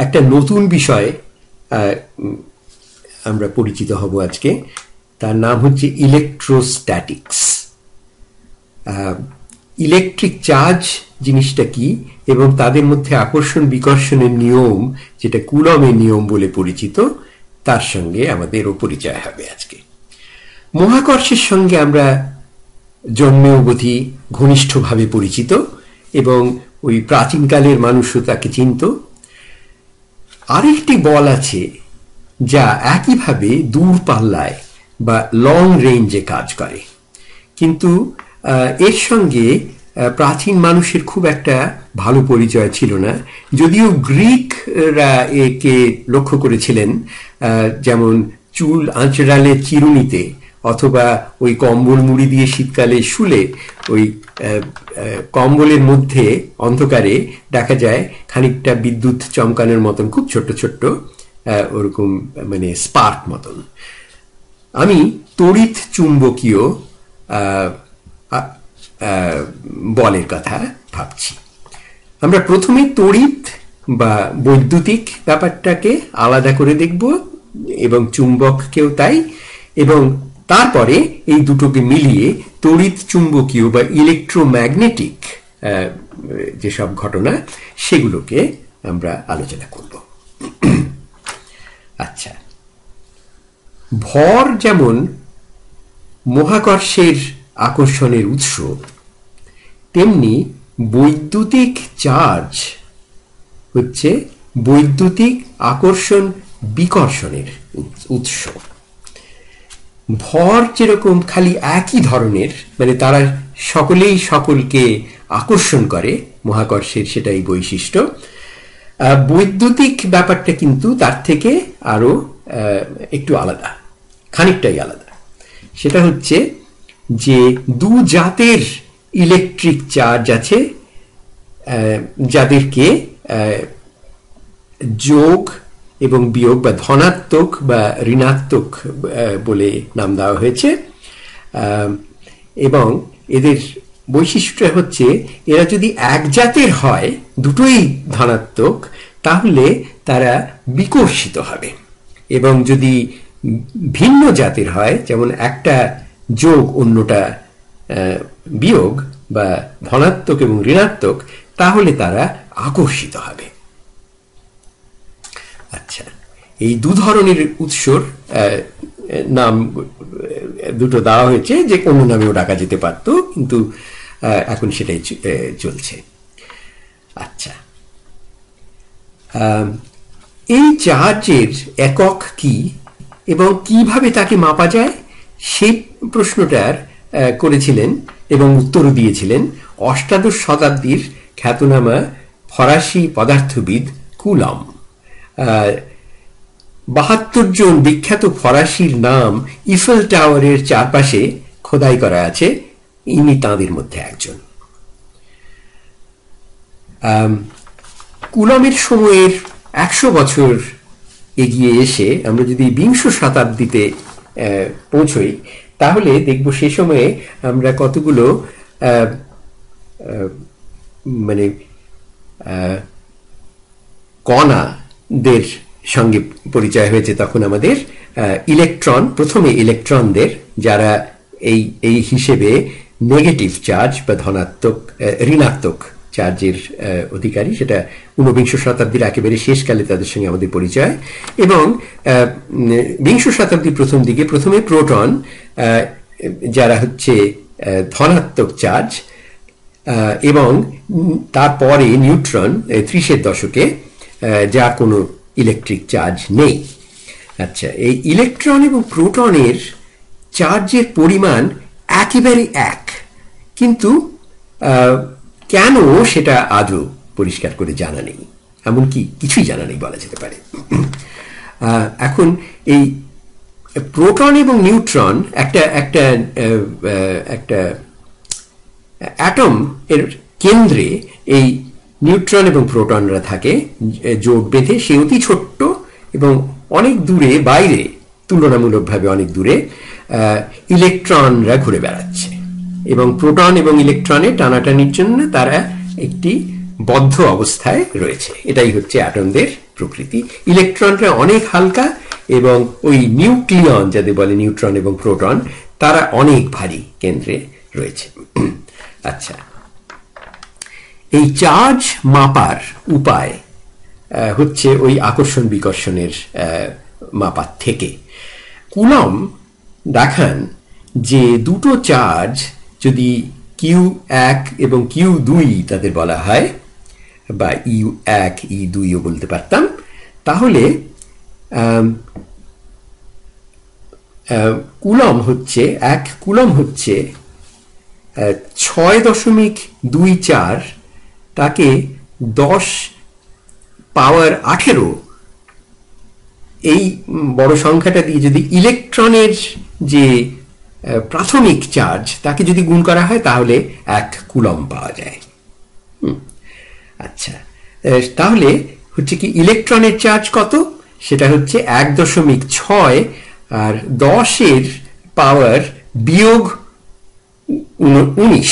একটা নতুন বিষয় আমরা পরিচিত হব আজকে। তার নাম হচ্ছে ইলেকট্রোস্ট্যাটিক্স। ইলেকট্রিক চার্জ জিনিসটা কি এবং তাদের মধ্যে আকর্ষণ বিকর্ষণের নিয়ম, যেটা কুলমের নিয়ম বলে পরিচিত, তার সঙ্গে আমাদেরও পরিচয় হবে আজকে। মহাকর্ষের সঙ্গে আমরা জন্মে অবধি ঘনিষ্ঠভাবে পরিচিত এবং ওই প্রাচীনকালের মানুষও তাকে চিনত। আরেকটি বল আছে যা একইভাবে দূর পাল্লায় বা লং রেঞ্জে কাজ করে, কিন্তু এর সঙ্গে প্রাচীন মানুষের খুব একটা ভালো পরিচয় ছিল না, যদিও গ্রিকরা একে লক্ষ্য করেছিলেন, যেমন চুল আঁচড়ালে চিরুনিতে অথবা ওই কম্বল মুড়ি দিয়ে শীতকালে শুলে ওই কম্বলের মধ্যে অন্ধকারে দেখা যায় খানিকটা বিদ্যুৎ চমকানোর মতন, খুব ছোট্ট ছোট্ট ওরকম মানে স্পার্ক মতন। আমি তড়িৎ চুম্বকীয় বলের কথা ভাবছি। আমরা প্রথমে তড়িৎ বা বৈদ্যুতিক ব্যাপারটাকে আলাদা করে দেখব এবং চুম্বককেও তাই, এবং তারপরে এই দুটোকে মিলিয়ে তড়িৎ চুম্বকীয় বা ইলেকট্রোম্যাগনেটিক যেসব ঘটনা সেগুলোকে আমরা আলোচনা করব। আচ্ছা, ভর যেমন মহাকর্ষের আকর্ষণের উৎস, তেমনি বৈদ্যুতিক চার্জ হচ্ছে বৈদ্যুতিক আকর্ষণ বিকর্ষণের উৎস। ভর যেরকম খালি একই ধরনের, মানে তারা সকলেই সকলকে আকর্ষণ করে, মহাকর্ষের সেটাই বৈশিষ্ট্য। বৈদ্যুতিক ব্যাপারটা কিন্তু তার থেকে আরো একটু আলাদা, খানিকটাই আলাদা। সেটা হচ্ছে যে দু জাতের ইলেকট্রিক চার্জ আছে, যাদেরকে যোগ এবং বিয়োগ বা ধনাত্মক বা ঋণাত্মক বলে নাম দেওয়া হয়েছে। এবং এদের বৈশিষ্ট্য হচ্ছে এরা যদি এক জাতের হয়, দুটোই ধনাত্মক, তাহলে তারা বিকর্ষিত হবে, এবং যদি ভিন্ন জাতের হয়, যেমন একটা যোগ অন্যটা বিয়োগ বা ধনাত্মক এবং ঋণাত্মক, তাহলে তারা আকর্ষিত হবে। আচ্ছা, এই দু ধরনের উৎসর নাম দুটো দেওয়া হয়েছে, যে কোনো নামেও ডাকা যেতে পারত, কিন্তু এখন সেটাই চলছে। আচ্ছা, এই চার্জের একক কি এবং কিভাবে তাকে মাপা যায়, সেই প্রশ্নটার করেছিলেন এবং উত্তরও দিয়েছিলেন অষ্টাদশ শতাব্দীর খ্যাতনামা ফরাসি পদার্থবিদ কুলম। ৭২ জন বিখ্যাত ফরাসির নাম ইফেল টাওয়ারের চারপাশে খোদাই করা আছে, ইনি তাঁদের মধ্যে একজন। কুলমের সময়ের ১০০ বছর এগিয়ে এসে আমরা যদি বিংশ শতাব্দীতে পৌঁছই, তাহলে দেখব সে সময়ে আমরা কতগুলো মানে কণাদের সঙ্গে পরিচয় হয়েছে। তখন আমাদের ইলেকট্রন, প্রথমে ইলেকট্রনদের, যারা এই হিসেবে নেগেটিভ চার্জ বা ধনাত্মক ঋণাত্মক চার্জের অধিকারী, সেটা ঊনবিংশ শতাব্দীর একেবারে শেষকালে তাদের সঙ্গে আমাদের পরিচয়। এবং বিংশ শতাব্দীর প্রথম দিকে প্রথমে প্রোটন, যারা হচ্ছে ধনাত্মক চার্জ, এবং তারপরে নিউট্রন ৩০-এর দশকে, যার কোনো ইলেকট্রিক চার্জ নেই। আচ্ছা, এই ইলেকট্রন এবং প্রোটনের চার্জের পরিমাণ একেবারে এক, কিন্তু কেন সেটা আজও পরিষ্কার করে জানা নেই, এমনকি কিছুই জানা নেই বলা যেতে পারে। এখন এই প্রোটন এবং নিউট্রন, একটা অ্যাটম এর কেন্দ্রে এই নিউট্রন এবং প্রোটনরা থাকে জোট বেঁধে। সে অতি ছোট্ট এবং অনেক দূরে, বাইরে তুলনামূলকভাবে অনেক দূরে ইলেকট্রনরা ঘুরে বেড়াচ্ছে, এবং প্রোটন এবং ইলেকট্রনের টানাটানির জন্য তারা একটি বদ্ধ অবস্থায় রয়েছে। এটাই হচ্ছে অ্যাটমদের প্রকৃতি। ইলেকট্রনটা অনেক হালকা এবং ওই নিউক্লিয়ন যাদের বলে নিউট্রন এবং প্রোটন তারা অনেক ভারী কেন্দ্রে রয়েছে। আচ্ছা, এই চার্জ মাপার উপায় হচ্ছে ওই আকর্ষণ বিকর্ষণের মাপার থেকে। কুলম দেখান যে দুটো চার্জ যদি Q1 এবং Q2 তাদের বলা হয়, বা U1 E2ও বলতে পারতাম, তাহলে কুলম হচ্ছে 1 কুলম হচ্ছে 6.24 তাকে 10 পাওয়ার 18 এই বড় সংখ্যাটা দিয়ে যদি ইলেকট্রনের যে প্রাথমিক চার্জ তাকে যদি গুণ করা হয় তাহলে 1 কুলম পাওয়া যায়। আচ্ছা, তাহলে হচ্ছে কি ইলেকট্রনের চার্জ কত? সেটা হচ্ছে 1.6 আর 10 পাওয়ার -19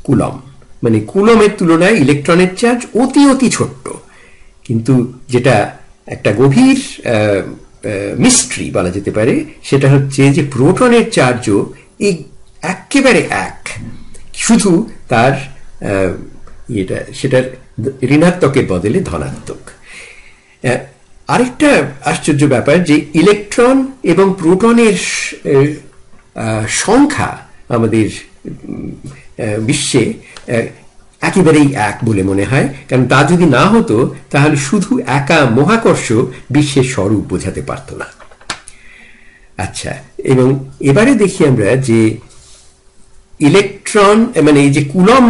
কুলম। মানে কুলমের তুলনায় ইলেকট্রনের চার্জ অতি অতি ছোট্ট, কিন্তু যেটা একটা গভীর মিস্ট্রি বলা যেতে পারে সেটা হচ্ছে যে প্রোটনের চার্জও একেবারে এক, শুধু তার সেটার ঋণাত্মকের বদলে ধনাত্মক। আরেকটা আশ্চর্য ব্যাপার যে ইলেকট্রন এবং প্রোটনের সংখ্যা আমাদের বিশ্বে একেবারেই এক বলে মনে হয়, কারণ তা যদি না হতো তাহলে শুধু একা মহাকর্ষ বিশ্বের স্বরূপ বোঝাতে পারত না। আচ্ছা, এবং এবারে দেখি আমরা যে ইলেকট্রন মানে এই যে কুলম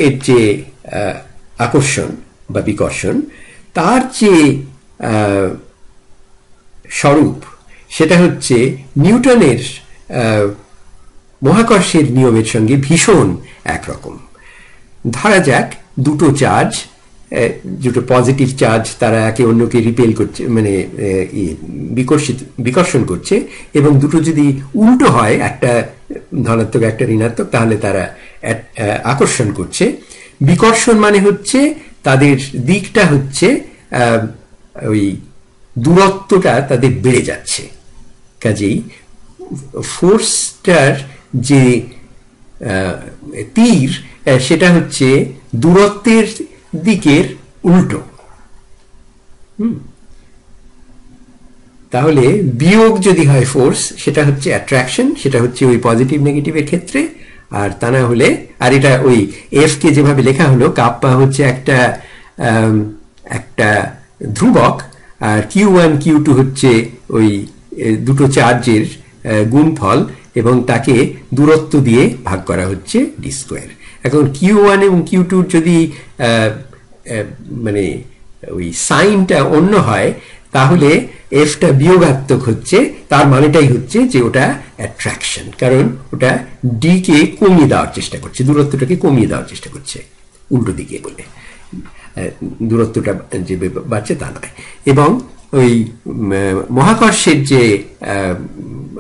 এর যে আকর্ষণ বা বিকর্ষণ তার যে স্বরূপ সেটা হচ্ছে নিউটনের মহাকর্ষের নিয়মের সঙ্গে ভীষণ একরকম। ধরা যাক দুটো চার্জ, দুটো পজিটিভ চার্জ, তারা একে অন্যকে রিপেল করছে, মানে বিকর্ষণ করছে, এবং দুটো যদি উল্টো হয়, একটা ধনাত্মক একটা ঋণাত্মক, তাহলে তারা আকর্ষণ করছে। বিকর্ষণ মানে হচ্ছে তাদের দিকটা হচ্ছে ওই দূরত্বটা তাদের বেড়ে যাচ্ছে, কাজেই ফোর্সটার যে তীর সেটা হচ্ছে দূরত্বের দিকের উল্টো। তাহলে বিয়োগ যদি হয় ফোর্স, সেটা হচ্ছে অ্যাট্রাকশন, সেটা হচ্ছে ওই পজিটিভ নেগেটিভের ক্ষেত্রে। আর তা না হলে, আর এটা ওই এফ কে যেভাবে লেখা হলো, কাপ্পা হচ্ছে একটা ধ্রুবক, আর Q1 Q2 হচ্ছে ওই দুটো চার্জের গুণফল, এবং তাকে দূরত্ব দিয়ে ভাগ করা হচ্ছে ডি স্কোয়ার। এখন Q1 এবং Q2 যদি মানে ওই সাইনটা অন্য হয়, তাহলে এফটা বিয়োগাত্মক হচ্ছে, তার মানেটাই হচ্ছে যে ওটা অ্যাট্রাকশন, কারণ ওটা ডি কে কমিয়ে দেওয়ার চেষ্টা করছে, দূরত্বটাকে কমিয়ে দেওয়ার চেষ্টা করছে, উল্টো দিকে বলে দূরত্বটা যে বাড়ছে তা নয়। এবং ওই মহাকর্ষের যে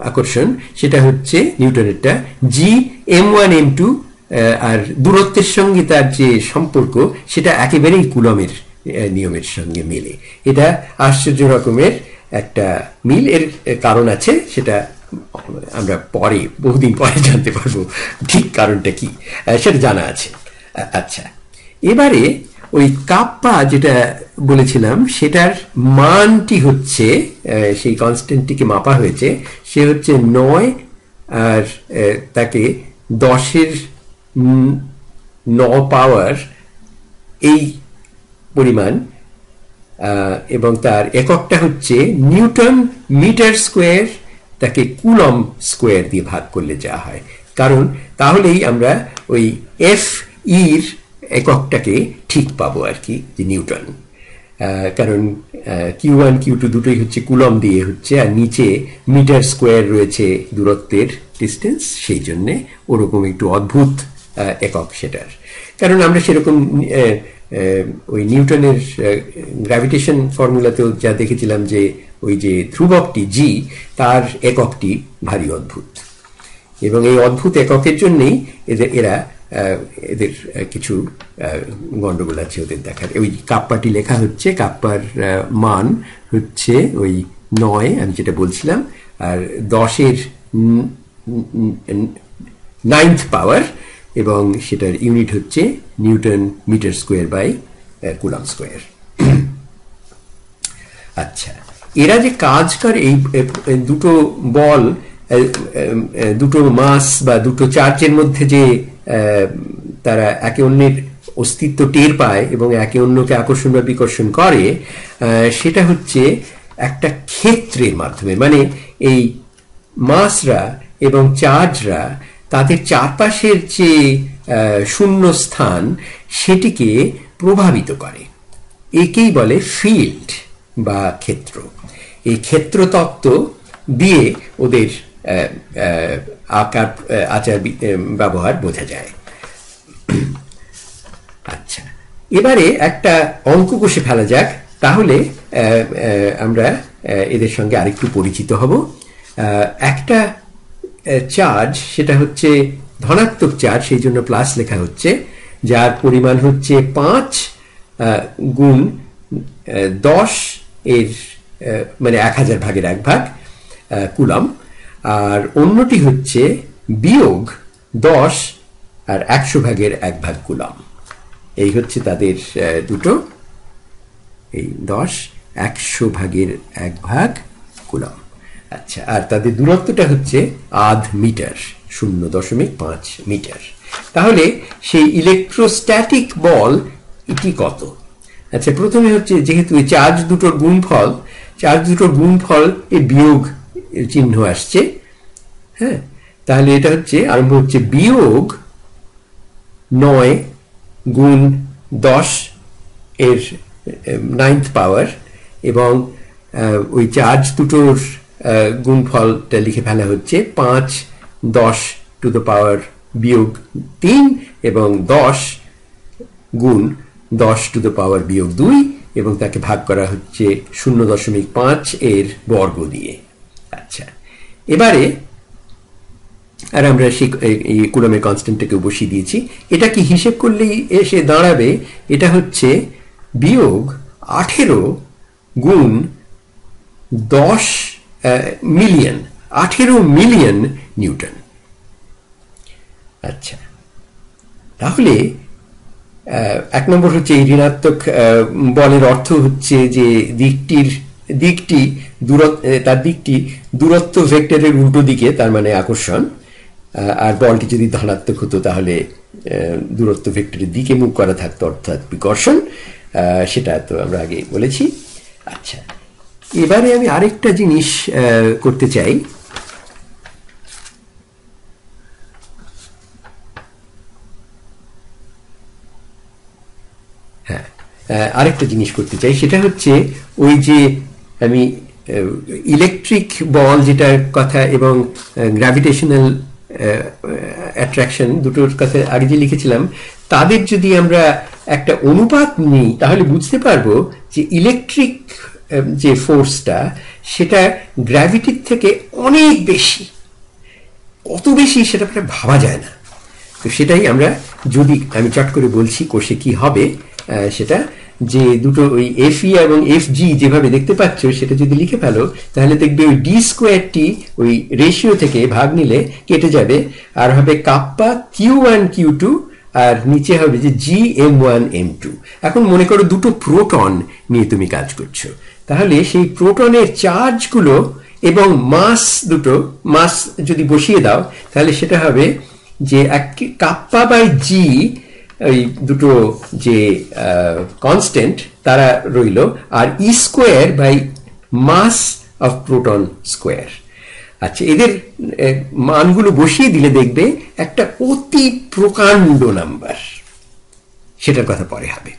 আকর্ষণ সেটা হচ্ছে নিউটনেরটা G(m1m2), আর দূরত্বের সঙ্গে তার যে সম্পর্ক সেটা একেবারেই কুলমের নিয়মের সঙ্গে মেলে। এটা আশ্চর্য রকমের একটা মিল। এর কারণ আছে, সেটা আমরা পরে, বহুদিন পরে জানতে পারবো ঠিক কারণটা কি, সেটা জানা আছে। আচ্ছা, এবারে ওই কাপ্পা যেটা বলেছিলাম সেটার মানটি হচ্ছে, সেই কনস্ট্যান্টটিকে মাপা হয়েছে, সে হচ্ছে 9, আর তাকে 10⁹ পাওয়ার এই পরিমাণ, এবং তার এককটা হচ্ছে নিউটন মিটার স্কোয়ার, তাকে কুলম স্কোয়ার দিয়ে ভাগ করলে যা হয়। কারণ তাহলেই আমরা ওই এফ ইর এককটাকে ঠিক পাবো আর কি, যে নিউটন। কারণ Q1 Q2 দুটোই হচ্ছে কুলম দিয়ে হচ্ছে, আর নিচে মিটার স্কোয়ার রয়েছে দূরত্বের ডিস্টেন্স, সেই জন্যে ওরকম একটু অদ্ভুত একক সেটার। কারণ আমরা সেরকম ওই নিউটনের গ্র্যাভিটেশন ফর্মুলাতেও যা দেখেছিলাম যে ওই যে ধ্রুবকটি G, তার এককটি ভারী অদ্ভুত, এবং এই অদ্ভুত এককের জন্যেই এরা এদের কিছু গন্ডগোল আছে ওদের দেখার। ওই কাপ্পাটি লেখা হচ্ছে, কাপ্পার মান হচ্ছে ওই 9 আমি যেটা বলছিলাম, আর 10-এর 9th পাওয়ার, এবং সেটার ইউনিট হচ্ছে Newton metre square by coulomb square. আচ্ছা, এরা যে কাজ করে, এই দুটো বল, দুটো মাস বা দুটো চার্জের মধ্যে যে তারা একে অন্যের অস্তিত্ব টের পায় এবং একে অন্যকে আকর্ষণ বা বিকর্ষণ করে, সেটা হচ্ছে একটা ক্ষেত্রের মাধ্যমে। মানে এই মাসরা এবং চার্জরা তাদের চারপাশের যে শূন্য স্থান সেটিকে প্রভাবিত করে, একেই বলে ফিল্ড বা ক্ষেত্র। এই ক্ষেত্র তত্ত্ব দিয়ে ওদের আচার ব্যবহার বোঝা যায়। আচ্ছা, এবারে একটা অঙ্ক কষে ফেলা যাক, তাহলে আমরা এদের সঙ্গে আরেকটু পরিচিত হব। একটা চার্জ, সেটা হচ্ছে ধনাত্মক চার্জ, সেই জন্য প্লাস লেখা হচ্ছে, যার পরিমাণ হচ্ছে 5 গুণ 10 এর মানে 1000 ভাগের 1 ভাগ কুলম, আর অন্যটি হচ্ছে বিয়োগ 10 আর 100 ভাগের 1 ভাগ কুলম। এই হচ্ছে তাদের দুটো, এই 10 100 ভাগের 1 ভাগ কুলম। আচ্ছা, আর তাদের দূরত্বটা হচ্ছে আধ মিটার, 0.5 মিটার। তাহলে সেই ইলেকট্রোস্ট্যাটিক বল এটি কত? আচ্ছা, প্রথমে হচ্ছে যেহেতু চার্জ দুটোর গুণফল, এ বিয়োগ চিহ্ন আসছে, হ্যাঁ, তাহলে এটা হচ্ছে আরম্ভ হচ্ছে বিয়োগ 9 গুণ 10 এর 9th পাওয়ার, এবং ওই চার্জ দুটোর গুণফলটা লিখে ফেলা হচ্ছে 5 10 টু দ্য পাওয়ার বিয়োগ 3 এবং 10 গুণ 10 টু দ্য পাওয়ার বিয়োগ 2, এবং তাকে ভাগ করা হচ্ছে 0.5 এর বর্গ দিয়ে। আচ্ছা, এবারে আর আমরা এই কুলমের কনস্ট্যান্টটাকে বসিয়ে দিয়েছি। এটা কি হিসেব করলেই এসে দাঁড়াবে, এটা হচ্ছে বিয়োগ 18 গুণ 10 মিলিয়ন, 18 মিলিয়ন নিউটন। আচ্ছা, তাহলে 1 নম্বর হচ্ছে এই ঋণাত্মক বলের অর্থ হচ্ছে যে দিকটি দূরত্ব ভেক্টরের উল্টো দিকে, তার মানে আকর্ষণ। আর বলটি যদি ধনাত্মক হতো তাহলে দূরত্ব ভেক্টরের দিকে মুখ করা থাকতো, অর্থাৎ বিকর্ষণ। সেটা তো আমরা আগে বলেছি। আচ্ছা, এবারে আমি আরেকটা জিনিস করতে চাই। হ্যাঁ, আরেকটা জিনিস করতে চাই, সেটা হচ্ছে ওই যে আমি ইলেকট্রিক বল যেটার কথা এবং গ্র্যাভিটেশনাল অ্যাট্রাকশন দুটোর কথা আগে যে লিখেছিলাম, তাদের যদি আমরা একটা অনুপাত নিই তাহলে বুঝতে পারবো যে ইলেকট্রিক যে ফোর্সটা সেটা গ্র্যাভিটির থেকে অনেক বেশি। কত বেশি সেটা ভাবা যায় না। তো সেটাই আমরা, যদি আমি চট করে বলছি কোষে কি হবে, সেটা যে দুটো ওই এফ.ই এবং এফ.জি যেভাবে দেখতে পাচ্ছ সেটা যদি লিখে ফেলো, তাহলে দেখবে ওই ডি স্কোয়ারটি ওই রেশিও থেকে ভাগ নিলে কেটে যাবে, আর হবে কাপ্পা Q1 Q2, আর নিচে হবে যে Gm1 M2। এখন মনে করো দুটো প্রোটন নিয়ে তুমি কাজ করছো, তাহলে সেই প্রোটনের চার্জগুলো এবং মাস, দুটো মাস যদি বসিয়ে দাও তাহলে সেটা হবে যে কাপ্পা বাই জি, ওই দুটো যে কনস্ট্যান্ট তারা রইল, আর e square by mass of proton square. আচ্ছা, এদের মানগুলো বসিয়ে দিলে দেখবে একটা অতি প্রকাণ্ড নাম্বার, সেটার কথা পরে হবে।